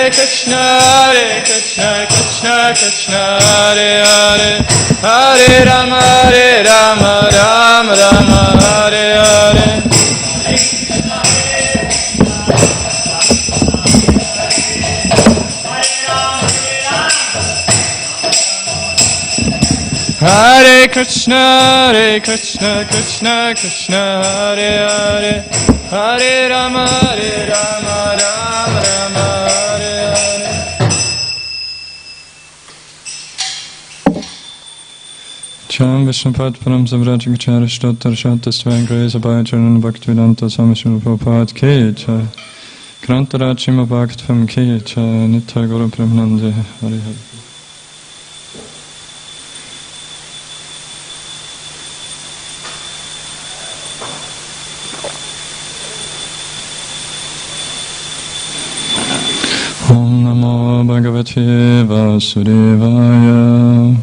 Krishna, Krishna Krishna, Hare Hare, Hare Rama, Rama Rama, Hare Hare. Hare Krishna, Krishna Krishna, Hare Hare, Hare Rama, Rama Rama, Hare Hare. Cham Vishnupad Param Savrajik Charishtotar Shatasvang Grace Abhayacharan Bhaktivedanta Swami Srila Prabhupada Ki Jai, Krantarachima Bhaktvam Ki Jai, Nitya Guru Premanande, Hare Hare. Om Namo Bhagavate Vasudevaya.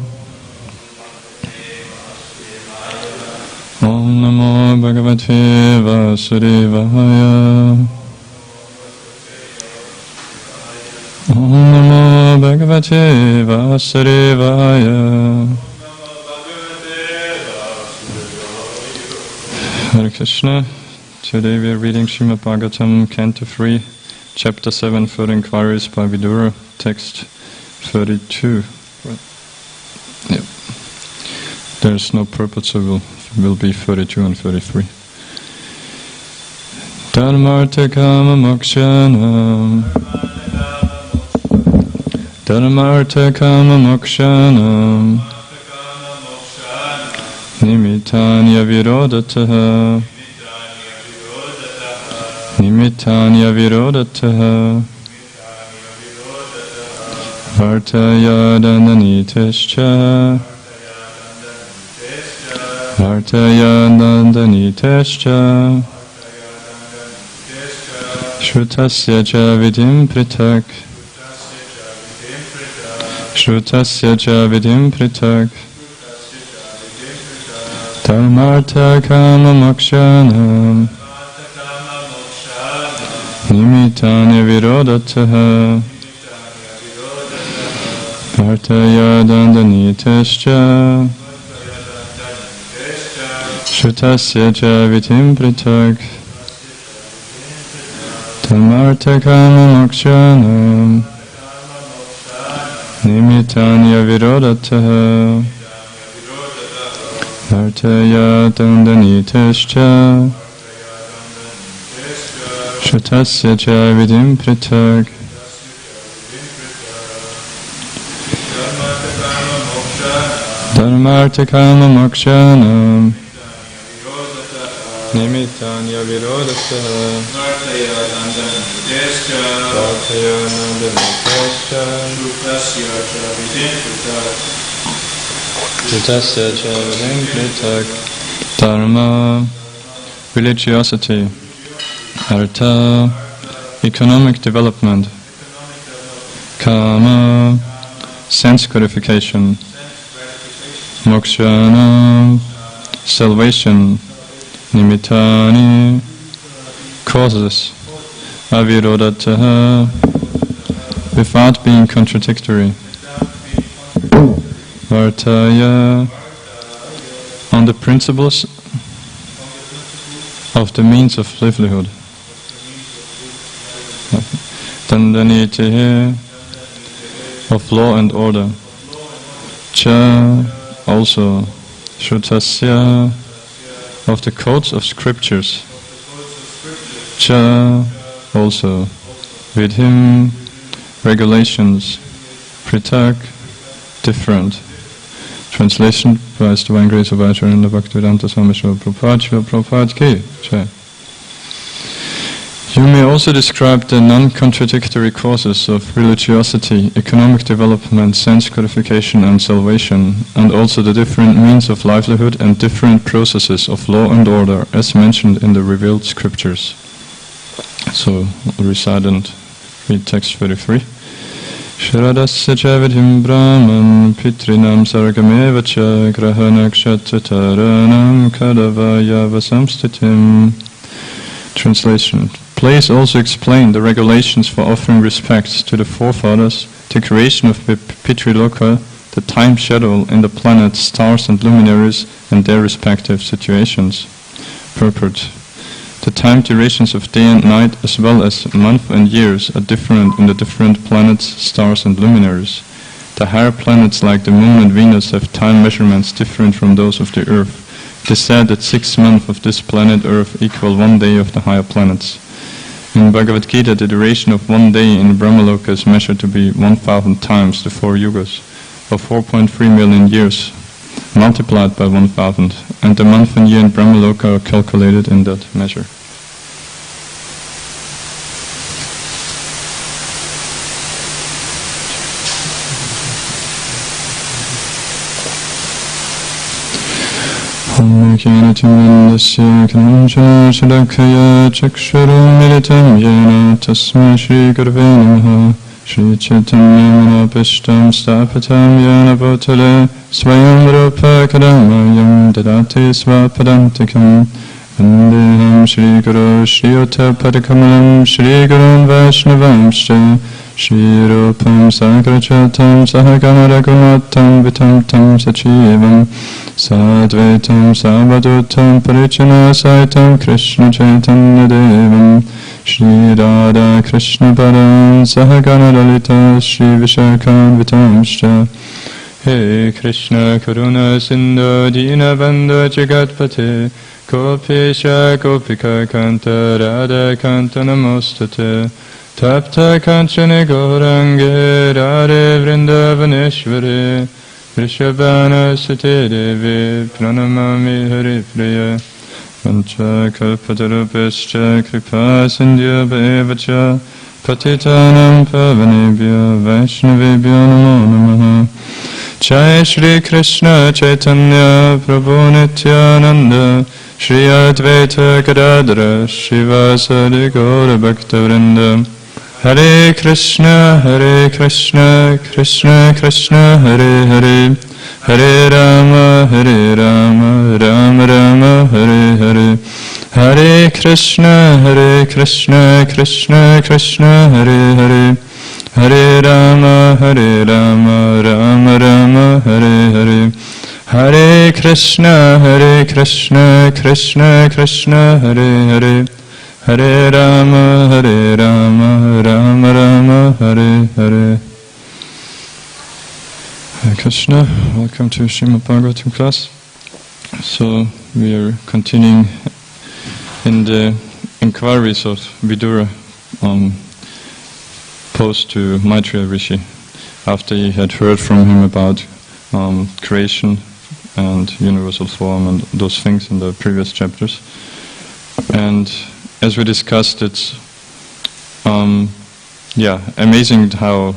Om Namo Bhagavate Vasudevaya. Om Namo Bhagavate Vasudevaya. Hare Krishna. Today we are reading Srimad Bhagavatam, Canto 3. Chapter 7, Further Inquiries by Vidura, text 32. Yep. There's no purpose, so it will be 32 and 33. Dharmartha kama mokshanam, Dharmartha kama mokshanam, Nimitanya virodataha, Nimitanya virodataha, Vartaya dandanitescha, Vartaya dandanitescha, Shrutasya cha vidim pritak, Shrutasya cha vidim pritak, Dharmartha kama mokshanam, Nimitanya virodataha, Vartaya dandanitescha, Shrutasya cha vitim pritak, Dharmartha kama mokshanam, Nimitanya virodataha, Vartaya dandanitescha, Shrutasya cha vidim pritak. Dharmartha kama mokshanam, Nimitanya virodataha, Vartaya dandanitescha, Shrutasya cha vidim pritak. Dharma, religiosity. Artha, economic development. Kama, sense gratification. Mokshana, salvation. Nimittani, causes. Avirodataha, without being contradictory. Vartaya, on the principles of the means of livelihood. Dandanitihi, of law and order. Cha, also. Shrutasya, of the codes of scriptures. Cha, also. Vidhim, regulations. Pritak, different. Translation by His Divine Grace of Acharya Bhaktivedanta Swami Srila Prabhupada Ki Jai. You may also describe the non-contradictory causes of religiosity, economic development, sense gratification and salvation, and also the different means of livelihood and different processes of law and order as mentioned in the revealed scriptures. So, I'll recite and read text 33. Shradasya cha vidhim brahman pitrinam sargameva cha grahanakshatrataranam kadavaya vasamstitim. Translation. Please also explain the regulations for offering respects to the forefathers, the creation of Pitriloka, the time schedule in the planets, stars and luminaries and their respective situations. Purport. The time durations of day and night as well as month and years are different in the different planets, stars and luminaries. The higher planets like the Moon and Venus have time measurements different from those of the Earth. It is said that 6 months of this planet Earth equal 1 day of the higher planets. In Bhagavad Gita, the duration of 1 day in Brahmaloka is measured to be 1,000 times the 4 yugas, or 4.3 million years, multiplied by 1,000, and the month and year in Brahmaloka are calculated in that measure. Jnanatimanasya kananjana shalakaya chakshuru militam yena tasmai Shri Gurave Namaha Shri Chaitanya Manapishtam Stapatam Yana Bhutale Swayam Rupa Kadamayam Dadati Svapadantikam Vandeham Shri Guru Shri Uta Padakamalam Shri Gurun Vaishnavamscha Shri Rupam Sagrachatam Sahagana Raghunatam Vitam Tam Sachivam Sadvaitam Savadutam Parichana Saitam Krishna Chaitanya Devam Shri Radha Krishna Param Sahagana Lalita Shri Vishakhan Vitamscha Hey Krishna Karuna Sindhu Dina Bandhu Jagatpate Gopesha Gopika Kanta Radha Kanta Namostate Tapta Kanchana Gaurange Radhe Vrindavaneshware Vrishabhana Sate Devi Pranamami Haripriya Vancha Kalpatarupescha Kripa Sindhyava Evacha Patitanam Pavanebhyo Vaishnavebhyo Namo Namaha Jai Shri Krishna Chaitanya Prabhu Nityananda Shri Advaita Gadadara Shivasadi Gaura Bhaktavrinda Hare Krishna, Krishna Krishna, Hare Hare, Hare Rama, Rama Rama, Hare Hare, Hare Krishna, Krishna Krishna, Hare Hare, Hare Rama, Rama Rama, Hare Hare, Hare Krishna, Krishna Krishna, Hare Hare, Hare Rama, Rama Rama, Hare Hare. Hare Krishna, welcome to Srimad Bhagavatam class. So we are continuing in the inquiries of Vidura posed to Maitreya Rishi after he had heard from him about creation and universal form and those things in the previous chapters. And as we discussed, it's amazing how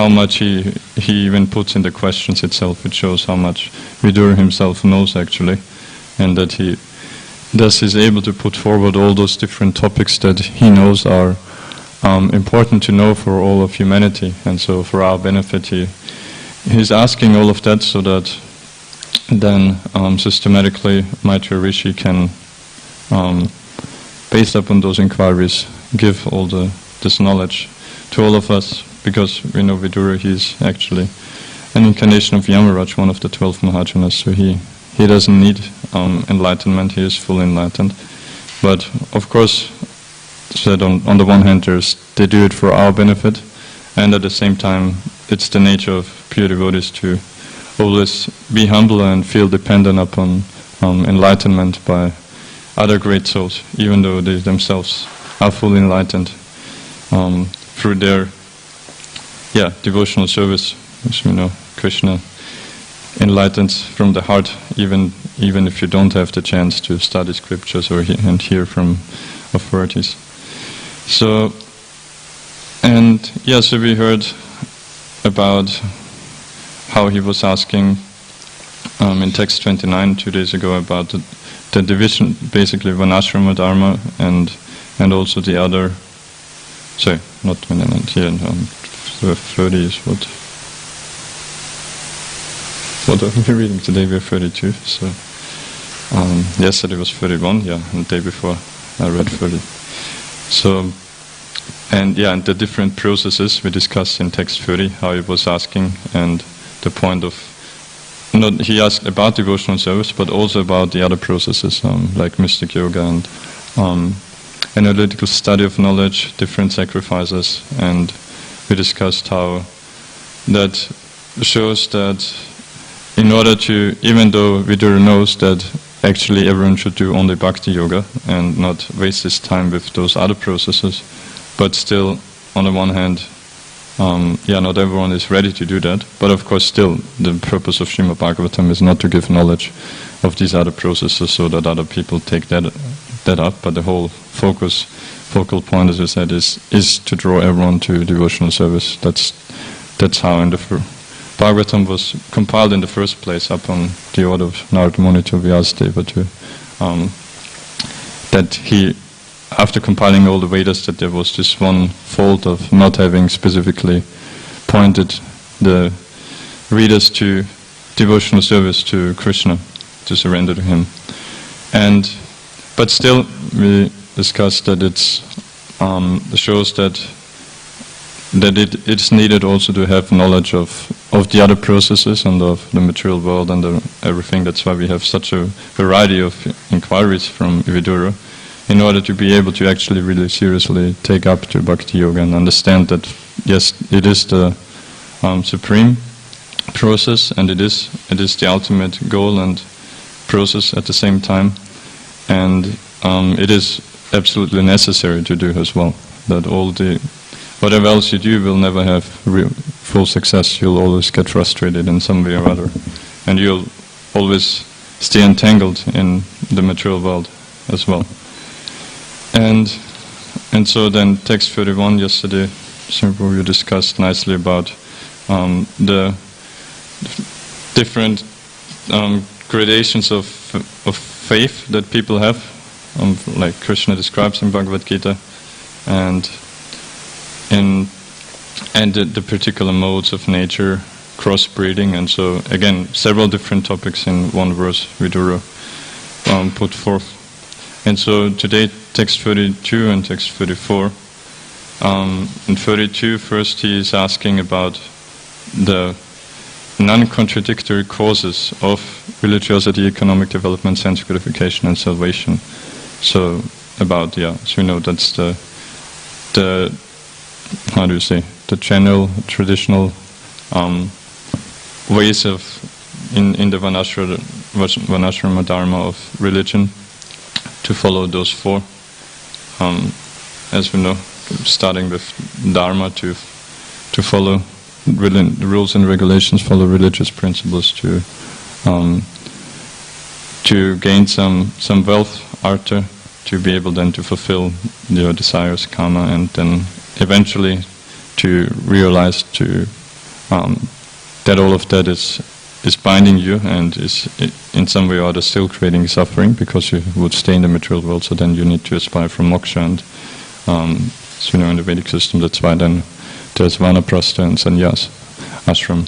much he even puts in the questions itself. It shows how much Vidura himself knows actually, and that he thus is able to put forward all those different topics that he knows are important to know for all of humanity, and so for our benefit he's asking all of that so that then systematically Maitreya Rishi can, based upon those inquiries, give all this knowledge to all of us, because we know Vidura, he's actually an incarnation of Yamaraj, one of the 12 Mahajanas, so he doesn't need enlightenment, he is fully enlightened. But of course, said on the one hand, they do it for our benefit, and at the same time, it's the nature of pure devotees to always be humble and feel dependent upon enlightenment by other great souls, even though they themselves are fully enlightened through their devotional service. As we know, Krishna enlightens from the heart, even if you don't have the chance to study scriptures or hear from authorities. So we heard about how he was asking in text 29 2 days ago about the division, basically Varnashrama Dharma and also the other, sorry, not 29 here, 30 is what are we reading today? We're 32, so Yesterday was 31, yeah, and the day before I read 30. So, and the different processes we discussed in text 30, how he was asking, and the point of, he asked about devotional service, but also about the other processes, like mystic yoga and analytical study of knowledge, different sacrifices, and we discussed how that shows that in order to, even though Vidura knows that actually everyone should do only bhakti yoga and not waste his time with those other processes, but still, on the one hand, not everyone is ready to do that. But of course, still, the purpose of Srimad Bhagavatam is not to give knowledge of these other processes so that other people take that up. But the whole focal point, as I said, is to draw everyone to devotional service. That's how in the Bhagavatam was compiled in the first place upon the order of Narada Muni to Vyasadeva, that he, after compiling all the Vedas, that there was this one fault of not having specifically pointed the readers to devotional service to Krishna, to surrender to him. But still, we discussed that it shows that it's needed also to have knowledge of the other processes and of the material world and everything. That's why we have such a variety of inquiries from Vidura, in order to be able to actually really seriously take up to Bhakti Yoga and understand that, yes, it is the supreme process, and it is the ultimate goal and process at the same time, and it is absolutely necessary to do as well. That whatever else you do will never have full success. You'll always get frustrated in some way or other, and you'll always stay entangled in the material world as well. And so then text 31 yesterday, we discussed nicely about the different gradations of faith that people have, like Krishna describes in Bhagavad Gita, and the particular modes of nature, crossbreeding, and so again several different topics in one verse Vidura put forth. And so today text 32 and text 34. In 32, first he is asking about the non-contradictory causes of religiosity, economic development, sense gratification, and salvation. So about, as we know, that's the how do you say, the general, traditional ways of, in the Varnashrama Dharma of religion, to follow those four, as we know, starting with Dharma, to follow the rules and regulations, follow religious principles, to gain some wealth, artha, to be able then to fulfill your desires, karma, and then eventually to realize that all of that is binding you and is in some way or other still creating suffering, because you would stay in the material world. So then you need to aspire for moksha, and as we know in the Vedic system, that's why then there's vanaprastha and sannyas ashram.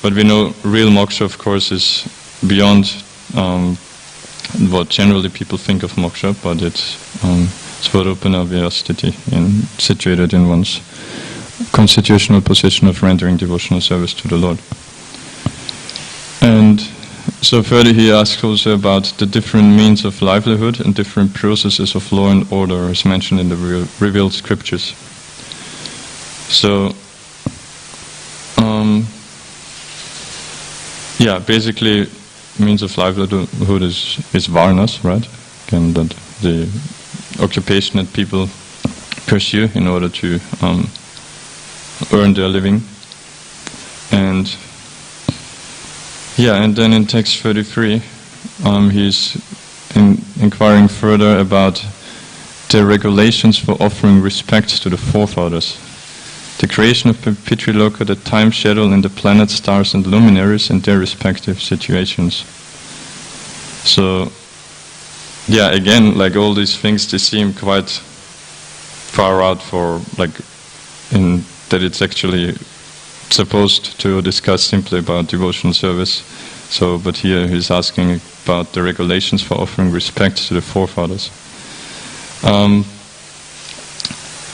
But we know real moksha, of course, is beyond what generally people think of moksha, but it's svarupana vyastiti, situated in one's constitutional position of rendering devotional service to the Lord. And so further he asks also about the different means of livelihood and different processes of law and order as mentioned in the revealed scriptures. So, basically means of livelihood is varnas, right? Again, that the occupation that people pursue in order to earn their living. And then in text 33, he's inquiring further about the regulations for offering respect to the forefathers, the creation of Pitriloka, the time schedule, and the planets, stars, and luminaries in their respective situations. So, again, like all these things, they seem quite far out that it's actually supposed to discuss simply about devotional service. So, but here he's asking about the regulations for offering respect to the forefathers.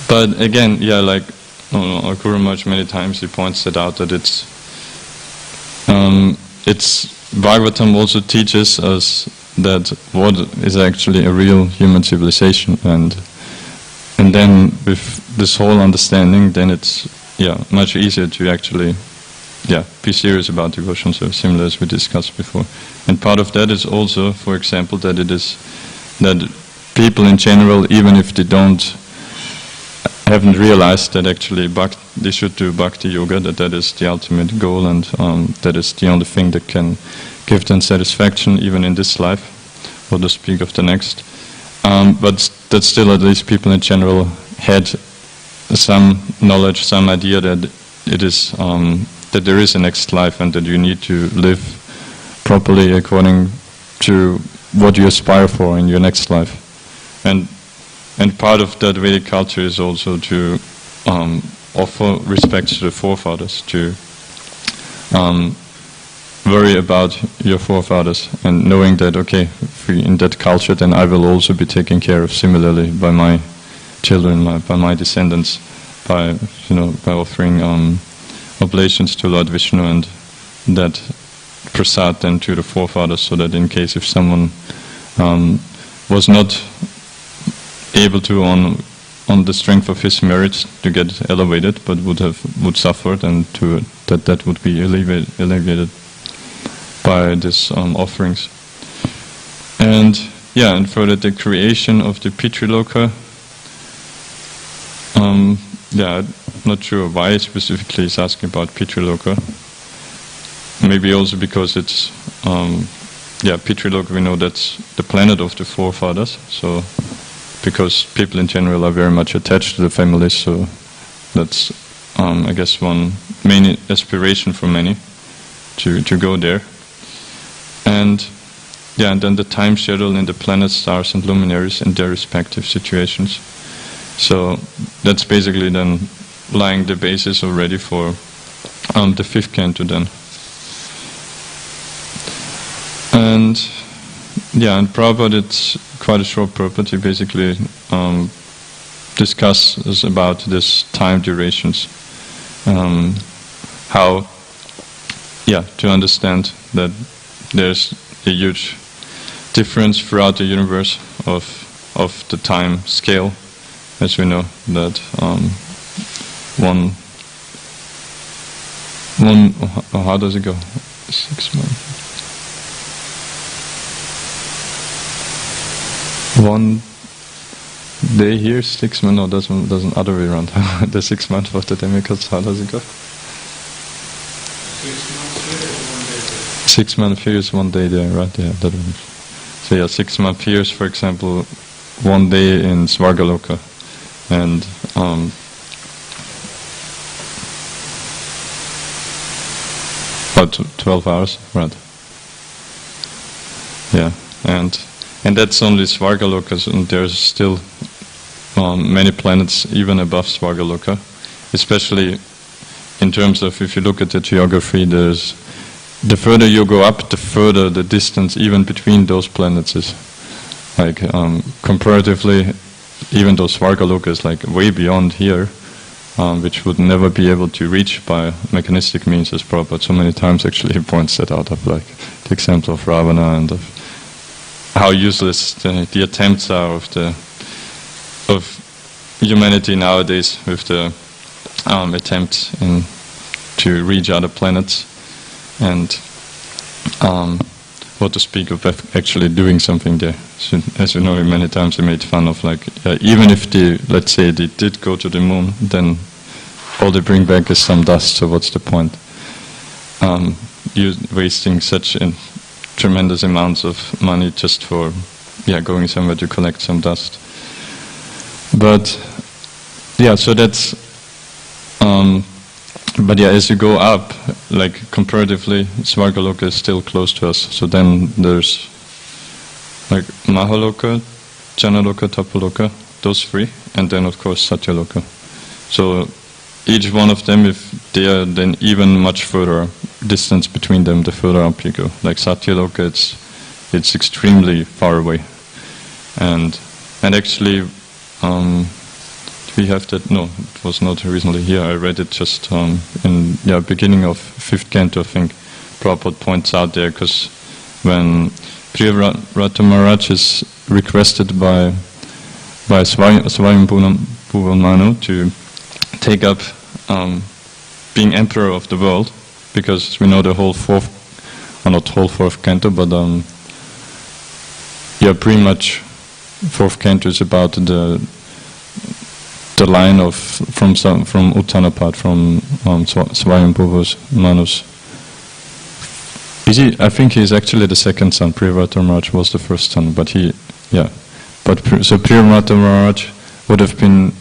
But again, yeah, like Guru Maharaj many times he points it out that it's Bhagavatam also teaches us that what is actually a real human civilization, and then with this whole understanding, then it's much easier to actually be serious about devotion service, similar as we discussed before. And part of that is also, for example, that it is that people in general, even if they haven't realized that actually they should do bhakti yoga, that is the ultimate goal, and that is the only thing that can give them satisfaction even in this life, or to speak of the next. But that still, at least people in general had some knowledge, some idea that it is that there is a next life, and that you need to live properly according to what you aspire for in your next life. And part of that Vedic culture is also to offer respect to the forefathers, to worry about your forefathers, and knowing that, okay, in that culture, then I will also be taken care of similarly by my children, by my descendants, by offering oblations to Lord Vishnu and that prasad then to the forefathers, so that in case if someone was not able to on the strength of his merits to get elevated, but would suffer, and that would be alleviated by these offerings. And further the creation of the Pitriloka. I'm not sure why specifically he's asking about Pitriloka. Maybe also because it's Pitriloka, we know that's the planet of the forefathers, so because people in general are very much attached to the families, so that's I guess one main aspiration for many to go there. And then the time schedule in the planets, stars and luminaries in their respective situations. So that's basically then laying the basis already for the fifth canto then. And Prabhupada, it's quite a short Prabhupada, he basically discusses about this time durations, how to understand that there's a huge difference throughout the universe of the time scale, as we know that how does it go? 6 months. 1 day here, 6 months. No, doesn't other way around. The 6 months of the demigods. How does it go? 6 month periods, 1 day there, right? Yeah, that one. So 6 month periods, for example, 1 day in Svargaloka, and about 12 hours, right? Yeah, and that's only Svargalokas, and there's still many planets even above Svargaloka, especially in terms of, if you look at the geography, the further you go up, the further the distance even between those planets is. Like comparatively, even though Svargaloka is like way beyond here, which would never be able to reach by mechanistic means, as Prabhupada so many times actually points that out, of like the example of Ravana and of how useless the attempts are of humanity nowadays with the attempts to reach other planets, and what to speak of actually doing something there. So, as you know, many times they made fun of like even if let's say they did go to the moon, then all they bring back is some dust. So what's the point? You wasting such tremendous amounts of money just for going somewhere to collect some dust. But so that's but as you go up, like comparatively, Svargaloka is still close to us. So then there's like Mahaloka, Janaloka, Tapaloka, those three, and then of course Satyaloka. So each one of them, if they are then even much further distance between them, the further up you go. Like Satyaloka, it's extremely far away, and actually we have that. No, it was not recently here. I read it just in beginning of 5th canto, I think. Prabhupada points out there, because when Priyavrata Maharaj is requested by Swayambhuva Manu to take up being emperor of the world, because we know the whole not whole 4th canto, but pretty much 4th canto is about the line of from Uttanapad, from Swayambhuva Manu's. I think he's actually the second son. Priyavrata Maharaj was the first son, but so Priyavrata Maharaj would have been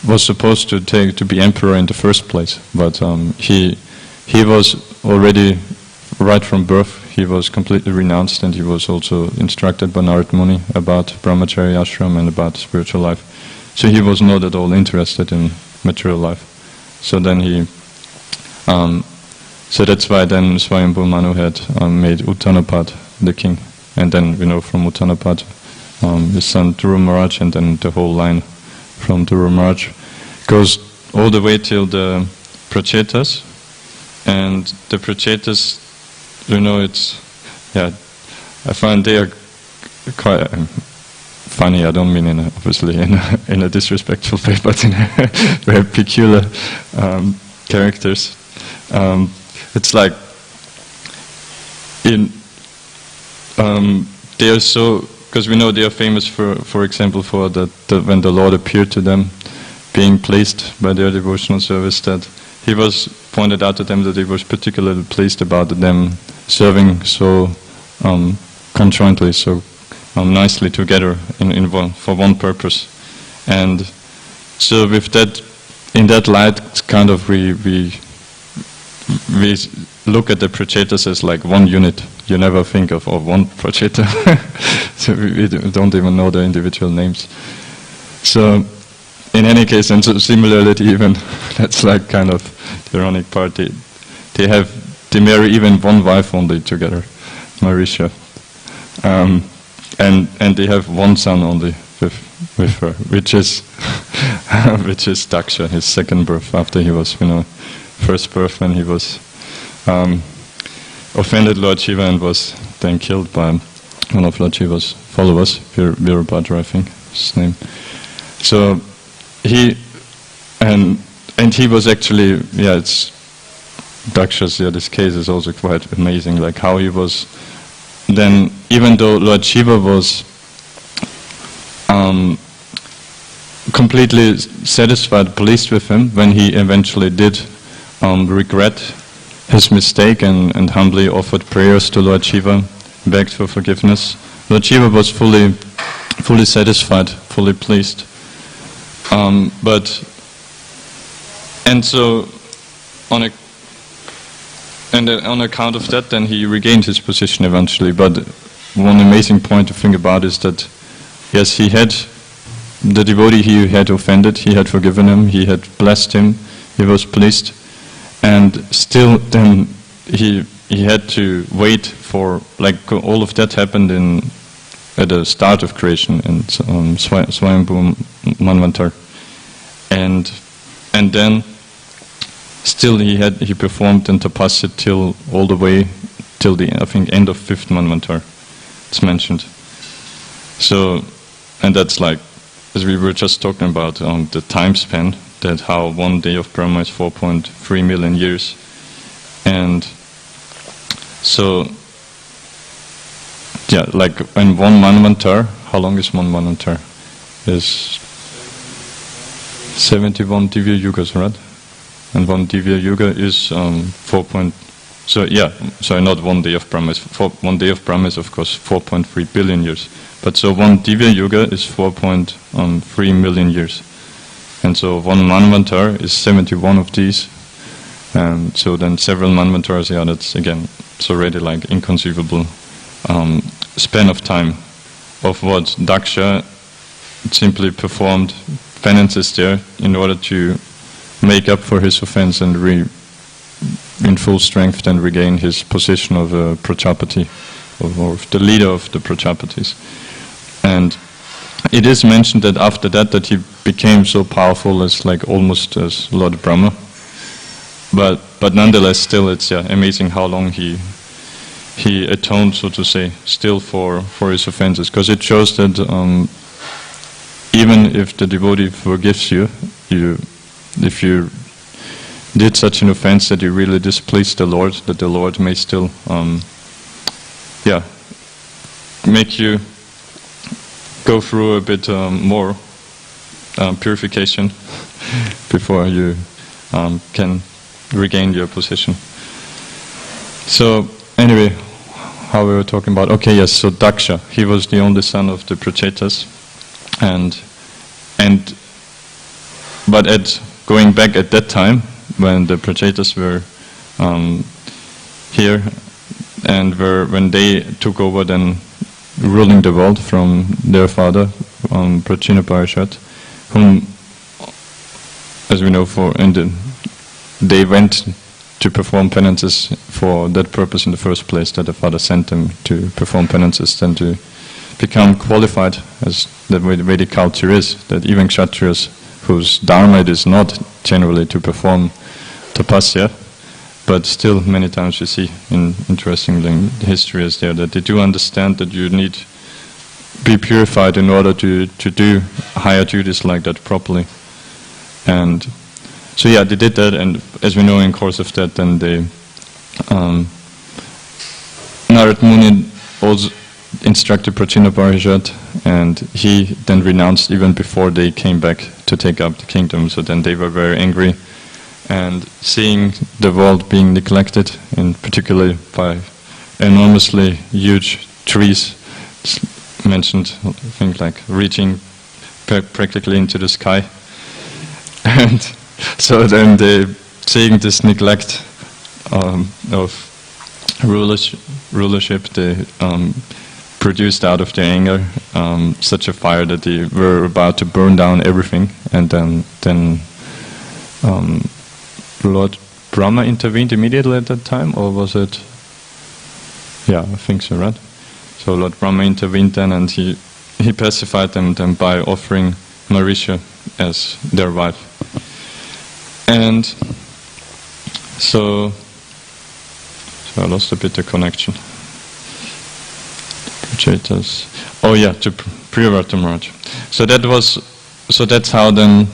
was supposed to be emperor in the first place, but he was already right from birth. He was completely renounced, and he was also instructed by Narad Muni about brahmacharya ashram and about spiritual life. So he was not at all interested in material life. So then so that's why then Swayambhu Manu had made Uttanapad the king, and then from Uttanapad his son Dhruva Maharaj, and then the whole line from Dhruva Maharaj goes all the way till the Prachetas, and the Prachetas, I find they are quite funny. I don't mean obviously in a disrespectful way, but in a very peculiar characters. It's like they are so, because we know they are famous for example, for that when the Lord appeared to them, being pleased by their devotional service, that he was pointed out to them that he was particularly pleased about them serving so conjointly, so nicely together for one purpose. And so with that, in that light, it's kind of we look at the Prachetas as like one unit. You never think of one Pracheta. So we don't even know the individual names. So in any case, and so similarly even, that's like kind of the ironic part. They marry even one wife only together, Marisha. And they have one son only with her, which is Daksha, his second birth, after he was, first birth when he was offended Lord Shiva and was then killed by one of Lord Shiva's followers, Virabhadra, I think his name. So he was actually, it's Daksha's, this case is also quite amazing, like how he was then, even though Lord Shiva was completely satisfied, pleased with him, when he eventually did regret his mistake and humbly offered prayers to Lord Shiva, begged for forgiveness, Lord Shiva was fully satisfied, fully pleased. On account of that, then he regained his position eventually. But one amazing point to think about is that, yes, he had the devotee he had offended, he had forgiven him, he had blessed him, he was pleased, and still then he had to wait for, like, all of that happened at the start of creation in Swayambhu Manvantar, and then still he performed in tapasya till all the way till the, I think, end of 5th Manvantar, it's mentioned. So, and that's like, as we were just talking about the time span, that how one day of Brahma is 4.3 million years. And so, like in one Manvantar, how long is one Manvantar? Is 71 Divya Yugas, right? And one Divya Yuga is sorry, not one day of Brahma. One day of Brahma is, of course, 4.3 billion years. But so one Divya Yuga is 4.3 million years. And so one Manvantar is 71 of these. And so then several Manvantars, that's again, it's already like inconceivable span of time of what Daksha simply performed penances there in order to make up for his offense and in full strength then regain his position of a Prajapati, of the leader of the Prajapatis. And it is mentioned that after that he became so powerful as like almost as Lord Brahma. But nonetheless, still it's amazing how long he atoned, so to say, still for his offenses, because it shows that even if the devotee forgives you, if you did such an offense that you really displeased the Lord, that the Lord may still make you go through a bit more purification before you can regain your position. So anyway, how we were talking about, okay, yes, so Daksha, he was the only son of the Prachetas, but going back at that time, when the Prachetas were here, and when they took over then ruling the world from their father, Prachina Parashat, whom, as we know, they went to perform penances for that purpose in the first place, that the father sent them to perform penances, then to become qualified, as the Vedic culture is, that even Kshatriyas, whose dharma it is not generally to perform tapasya, but still many times you see, interestingly, the history is there, that they do understand that you need be purified in order to do higher duties like that properly. And so they did that, and as we know in course of that, then they Narad Muni also instructed Prachina Parashat, and he then renounced even before they came back to take up the kingdom. So then they were very angry, and seeing the world being neglected, and particularly by enormously huge trees, mentioned, I think, like reaching practically into the sky, and so then seeing this neglect of rulership, they produced out of their anger such a fire that they were about to burn down everything, and then Lord Brahma intervened immediately at that time, or was it? Yeah, I think so, right? So Lord Brahma intervened then, and he pacified them then by offering Marisha as their wife. And so I lost a bit the connection. Oh yeah, to Priyavrata Maharaj. So that's how then,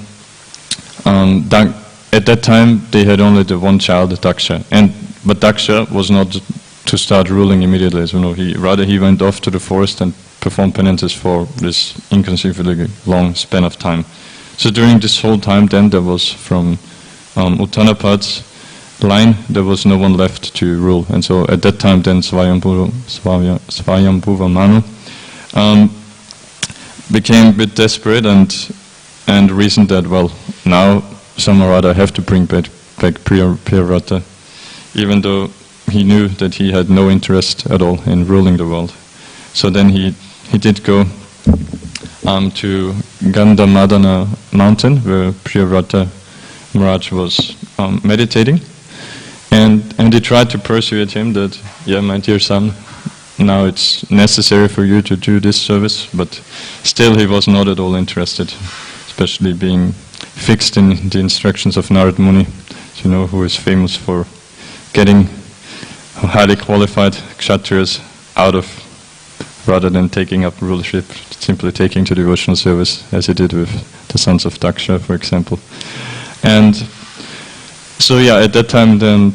at that time they had only the one child, Daksha. But Daksha was not to start ruling immediately, as we know. He went off to the forest and performed penances for this inconceivably long span of time. So during this whole time then there was from Uttanapad's line, there was no one left to rule. And so at that time then Svayambhuva Manu became a bit desperate and reasoned that, well, now somehow or other I have to bring back Priyavrata, even though he knew that he had no interest at all in ruling the world. So then he did go to Gandhamadana mountain, where Priyavrata Maharaj was meditating, and he tried to persuade him that, yeah, my dear son, now it's necessary for you to do this service, but still he was not at all interested, especially being fixed in the instructions of Narad Muni, who is famous for getting highly qualified kshatriyas out of, rather than taking up rulership, simply taking to devotional service, as he did with the sons of Daksha, for example. And so at that time then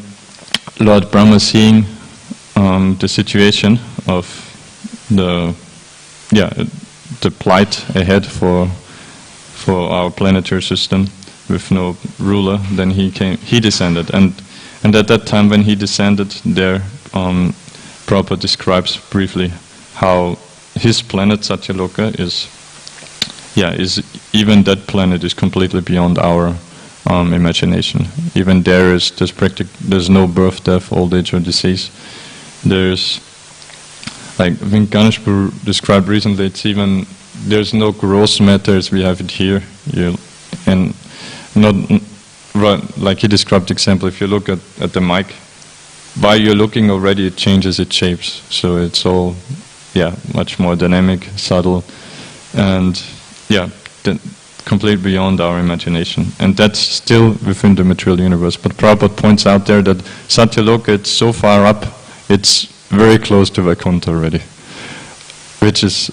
Lord Brahma, seeing the situation of the plight ahead for our planetary system with no ruler, then he descended, and at that time when he descended there, Prabhupada describes briefly how his planet Satyaloka is even that planet is completely beyond our imagination. Even there's no birth, death, old age, or disease. There's, like I think Ganesh Guru described recently, it's even there's no gross matter as we have it here. And not like he described example, if you look at the mic, while you're looking already it changes its shapes. So it's all, much more dynamic, subtle, and complete beyond our imagination. And that's still within the material universe. But Prabhupada points out there that Satyaloka, it's so far up, it's very close to Vaikuntha already. Which is,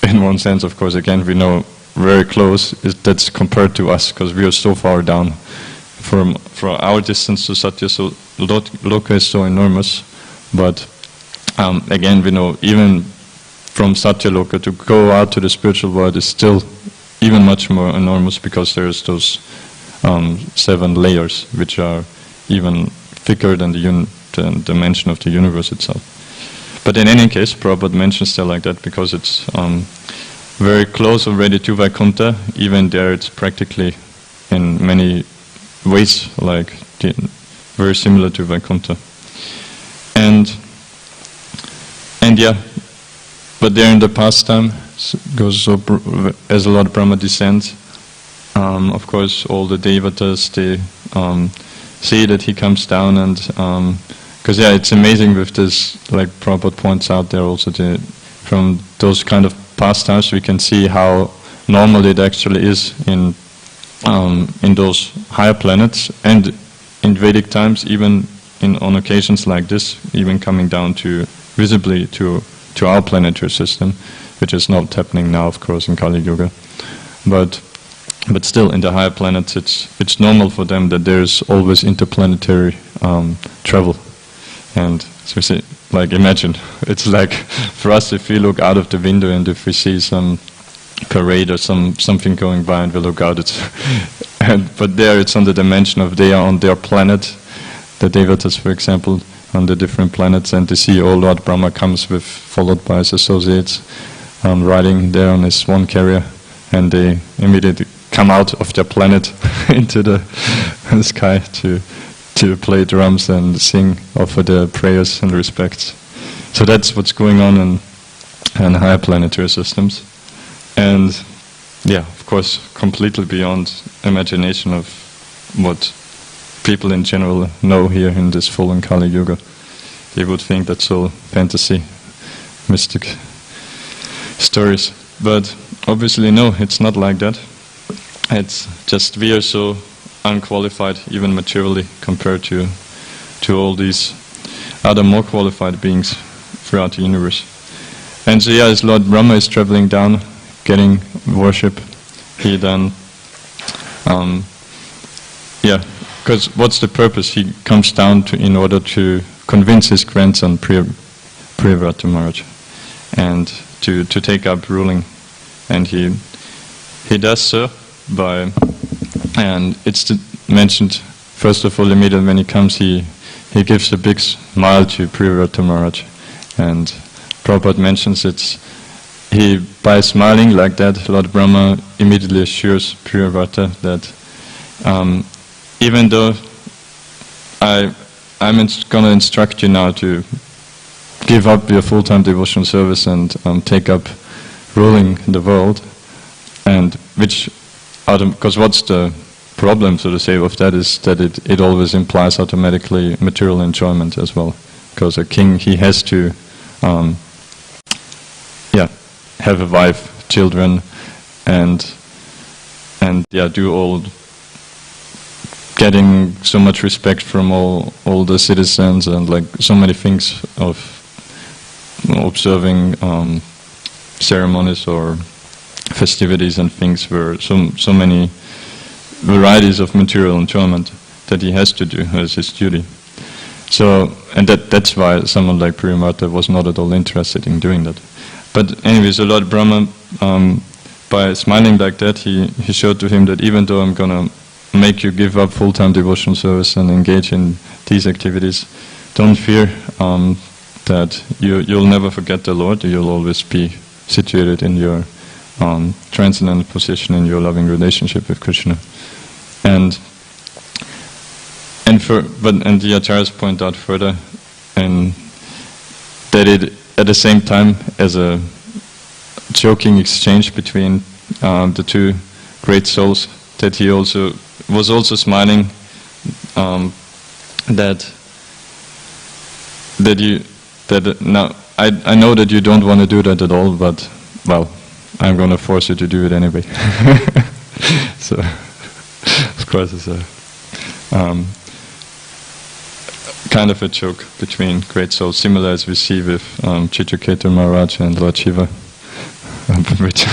in one sense, of course, again, we know very close, that's compared to us, because we are so far down. For our distance to Satyaloka is so enormous, but again, we know even from Satyaloka to go out to the spiritual world is still even much more enormous, because there's those 7 layers, which are even thicker than the dimension of the universe itself. But in any case, Prabhupada mentions that like that because it's very close already to Vaikuntha. Even there, it's practically in many ways like very similar to Vaikuntha. And but there in the pastime goes so as Lord Brahma descends. Of course, all the devatas, they see that he comes down, and because it's amazing with this, like Prabhupada points out there also, from those kind of pastimes we can see how normal it actually is in those higher planets, and in Vedic times, even on occasions like this, even coming down to visibly to our planetary system, which is not happening now, of course, in Kali Yuga. But still, in the higher planets, it's normal for them that there's always interplanetary travel. And so we say, like, imagine, it's like for us, if we look out of the window and if we see some parade or something going by and we look out, but there it's on the dimension of they are on their planet, the devatas, for example, on the different planets, and they see, Lord Brahma comes followed by his associates, riding there on his swan carrier, and they immediately come out of their planet into the sky to play drums and sing, offer their prayers and respects. So that's what's going on in higher planetary systems. And of course, completely beyond imagination of what people in general know here in this fallen Kali Yuga. They would think that's all fantasy, mystic stories. But obviously no, it's not like that. It's just we are so unqualified, even materially, compared to all these other more qualified beings throughout the universe. And so as Lord Brahma is traveling down, getting worship, he then, because what's the purpose? He comes down in order to convince his grandson Priyavrata Maharaj, and to take up ruling, and he does so by. And it's mentioned, first of all, immediately when he comes, he gives a big smile to Priyavrata Maharaj. And Prabhupada mentions by smiling like that, Lord Brahma immediately assures Priyavrata that even though I'm going to instruct you now to give up your full-time devotional service and take up ruling the world, and because what's the problem, so to say, of that is that it always implies automatically material enjoyment as well. Because a king, he has to have a wife, children, and do all, getting so much respect from all the citizens, and like so many things of observing ceremonies or festivities and things, where so many varieties of material enjoyment that he has to do as his duty. So, and that's why someone like Priyavrata was not at all interested in doing that. But anyway, so Lord Brahma, by smiling like that, he showed to him that even though I'm going to make you give up full-time devotional service and engage in these activities, don't fear that you'll never forget the Lord. You'll always be situated in your transcendental position in your loving relationship with Krishna. And the acharyas point out further, and that it at the same time, joking exchange between the two great souls, that he also was also smiling, that now I know that you don't want to do that at all, but well, I'm going to force you to do it anyway. So, of course, it's a kind of a joke between great souls, similar as we see with Chitraketu Maharaj and Lord Shiva. Which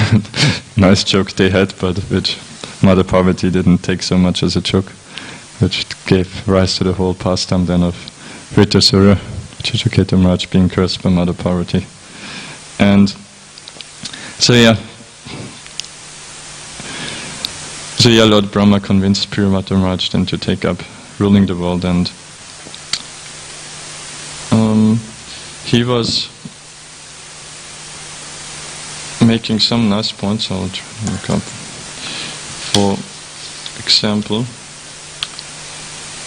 nice joke they had, but which Mother Parvati didn't take so much as a joke, which gave rise to the whole pastime then of Vritrasura, Chitraketu Maharaj being cursed by Mother Parvati. And so Lord Brahma convinced Priyavata Maharaj then to take up ruling the world, and he was making some nice points. I'll try to look up. For example,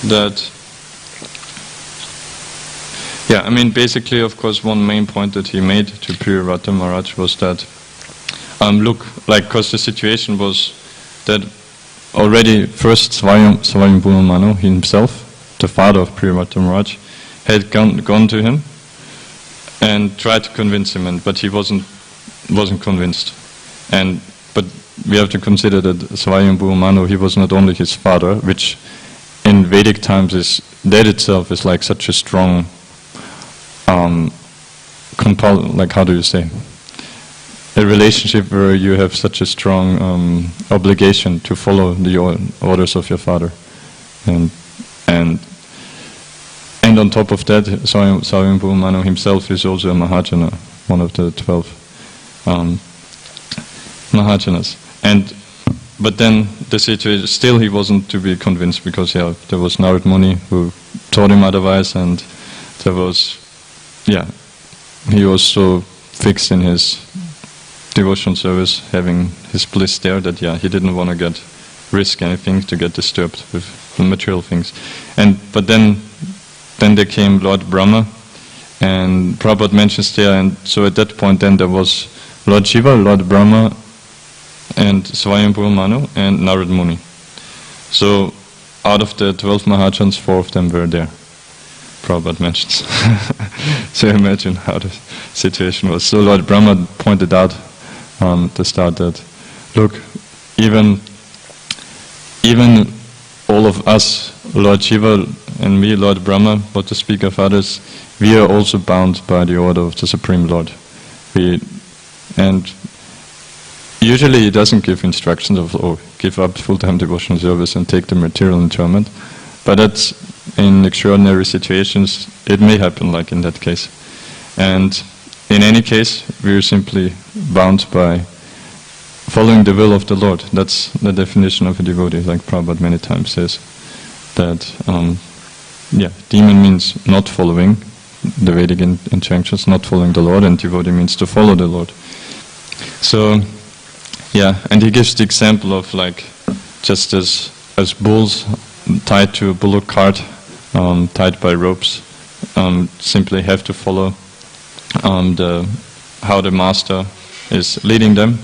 that basically, of course, one main point that he made to Priyavata Maharaj was that because the situation was that already first Swayambhu Manu himself, the father of Priyavata Maharaj, had gone to him and tried to convince him, but he wasn't convinced. But we have to consider that Swayambhu Manu, he was not only his father, which in Vedic times that itself is like such a strong a relationship where you have such a strong obligation to follow the orders of your father, and on top of that, Swayambhu Manu himself is also a Mahajana, one of the 12 Mahajanas. But then the situation, still he wasn't to be convinced, because there was Narad Muni who told him otherwise, and there was, he was so fixed in his devotional service, having his bliss there, that he didn't want to risk anything to get disturbed with the material things. But then there came Lord Brahma, and Prabhupada mentions there, and so at that point then there was Lord Shiva, Lord Brahma, and Swayambhu Manu, and Narad Muni. So out of the 12 Mahajans, 4 of them were there, Prabhupada mentions. So imagine how the situation was. So Lord Brahma pointed out to start that, look, even all of us, Lord Shiva and me, Lord Brahma, but to speak of others, we are also bound by the order of the Supreme Lord. And usually he doesn't give instructions of, give up full-time devotional service and take the material enjoyment, but that's, in extraordinary situations, it may happen like in that case. And in any case, we are simply bound by following the will of the Lord. That's the definition of a devotee, like Prabhupada many times says, that demon means not following the Vedic injunctions, not following the Lord, and devotee means to follow the Lord. So, and he gives the example of just as bulls tied to a bullock cart, tied by ropes, simply have to follow how the master is leading them.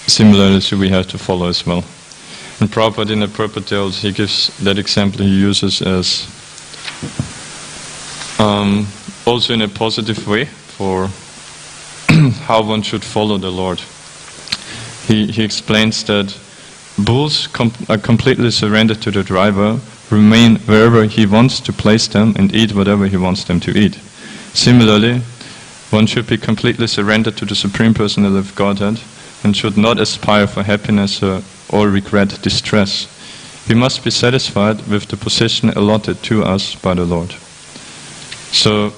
Similarly, so we have to follow as well. And Prabhupada in the Purport Tales, he gives that example he uses as also in a positive way for how one should follow the Lord. He explains that bulls are completely surrendered to the driver, remain wherever he wants to place them, and eat whatever he wants them to eat. Similarly, one should be completely surrendered to the Supreme Personality of Godhead and should not aspire for happiness or regret distress. We must be satisfied with the position allotted to us by the Lord. So,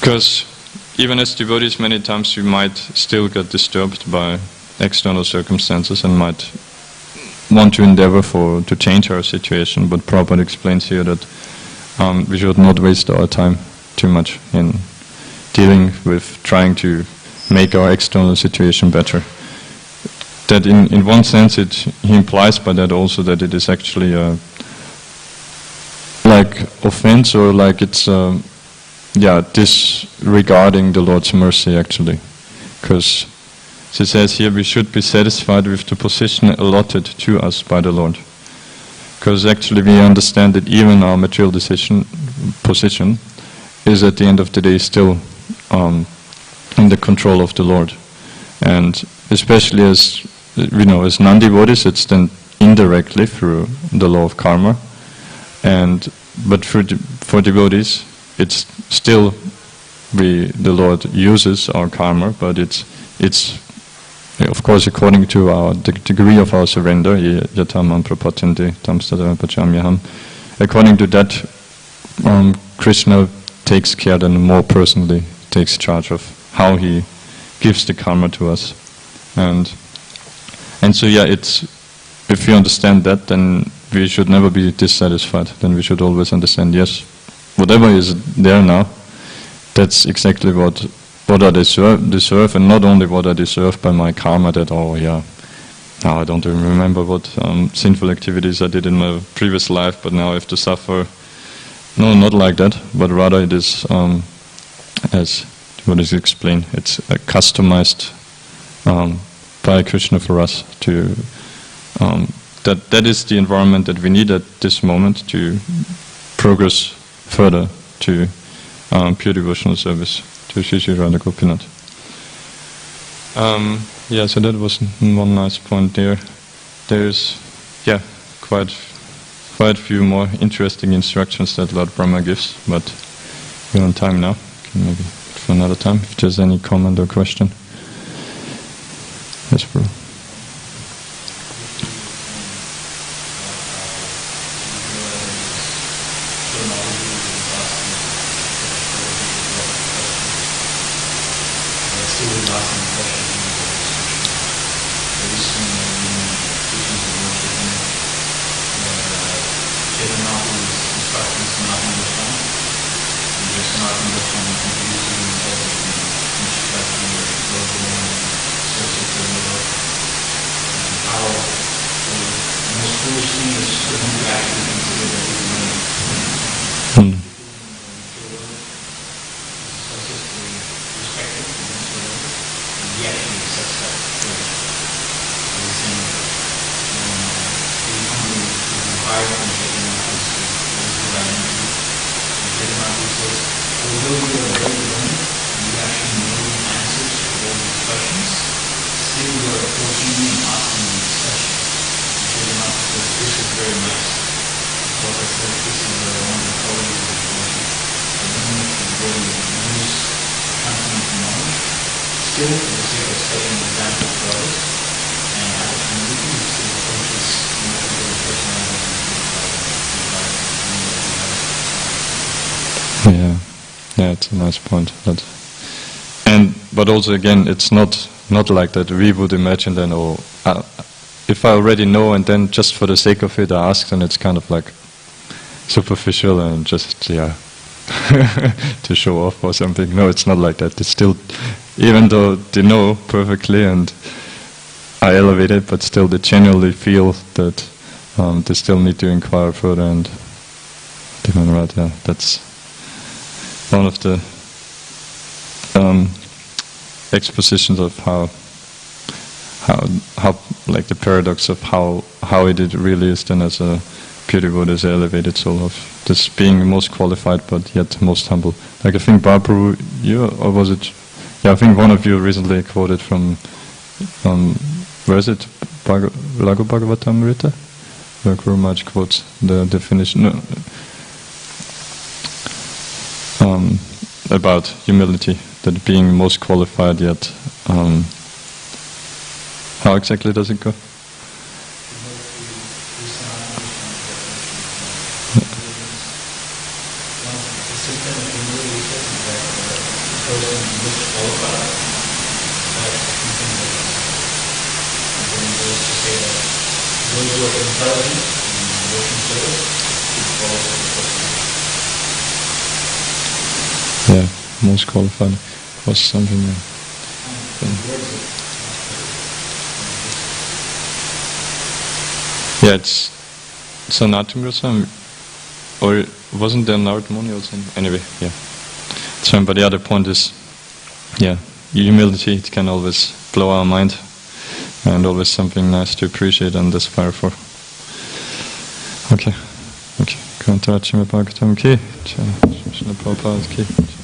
because even as devotees, many times we might still get disturbed by external circumstances and might want to endeavor to change our situation, but Prabhupada explains here that we should not waste our time too much in dealing with trying to make our external situation better. That in one sense he implies by that also that it is actually like offense, or like it's disregarding the Lord's mercy actually. because she says here we should be satisfied with the position allotted to us by the Lord. Because actually we understand that even our material position is at the end of the day still in the control of the Lord. And especially as we know, as non-devotees, it's then indirectly through the law of karma. But for devotees, it's still the Lord uses our karma, but it's of course according to the degree of our surrender. Yatamam prapatyante tam stadam pachamyaham. According to that, Krishna takes care and more personally takes charge of how he gives the karma to us. And so if you understand that, then we should never be dissatisfied. Then we should always understand, yes, whatever is there now, that's exactly what I deserve, and not only what I deserve by my karma that, now I don't even remember what sinful activities I did in my previous life, but now I have to suffer. No, not like that, but rather it is, as what is explained, it's customized by Krishna for us to, that is the environment that we need at this moment to progress further to pure devotional service to Shri Shri Radha Gopinath. So that was one nice point there. There's, quite few more interesting instructions that Lord Brahma gives, but we're on time now. Maybe for another time, if there's any comment or question. Yes, bro. Yeah, it's a nice point. But also again, it's not like that. We would imagine then, if I already know and then just for the sake of it I ask, then it's kind of like superficial and just to show off or something. No, it's not like that. It's still, even though they know perfectly and are elevated, but still they genuinely feel that they still need to inquire further and that's one of the expositions of how like the paradox of how it really is then as a pure devotee, as an elevated soul, of this being most qualified but yet most humble. Like I think Prabhu, or was it? Yeah, I think one of you recently quoted from where is it? Lago Bhagavatamrita, where Guru Maharaj quotes the definition about humility, that being most qualified yet. How exactly does it go? Yeah, most qualified was something. Yeah, it's Sanatana Goswami, or wasn't there Narad Muni or something? Anyway, yeah. So, but the other point is, humility, it can always blow our mind, and always something nice to appreciate and aspire for. Okay. Kantarachima Bhagavatam ki, Srila Prabhupada ki.